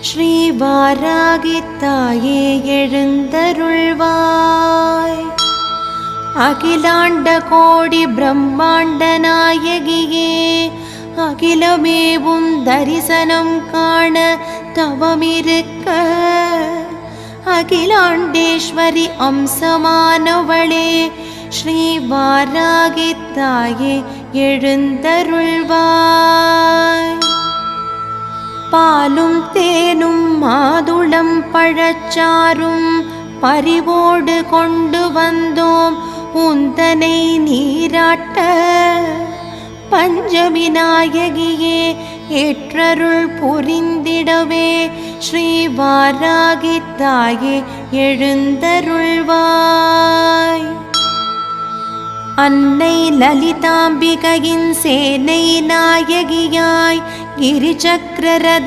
ஸ்ரீ வாராகித்தாயே எழுந்தருள்வாய். அகிலாண்ட கோடி பிரம்மாண்ட நாயகியே அகிலமேவும் தரிசனம் காண தவமிருக்க அகிலாண்டேஸ்வரி அம்சமானவளே ஸ்ரீ வாராகித்தாயே எழுந்தருள்வாய். பாலும் தேனும் மாதுளம் பழச்சாரும் பரிவோடு கொண்டு வந்தோம் உந்தனை நீராட்ட. பஞ்சமி நாயகியே ஏற்றருள் புரிந்திடவே ஸ்ரீ வாராகித்தாயே எழுந்தருள்வாய். அன்னை லலிதாம்பிகையின் சேனை நாயகியாய் கிரிசக்கரரதம்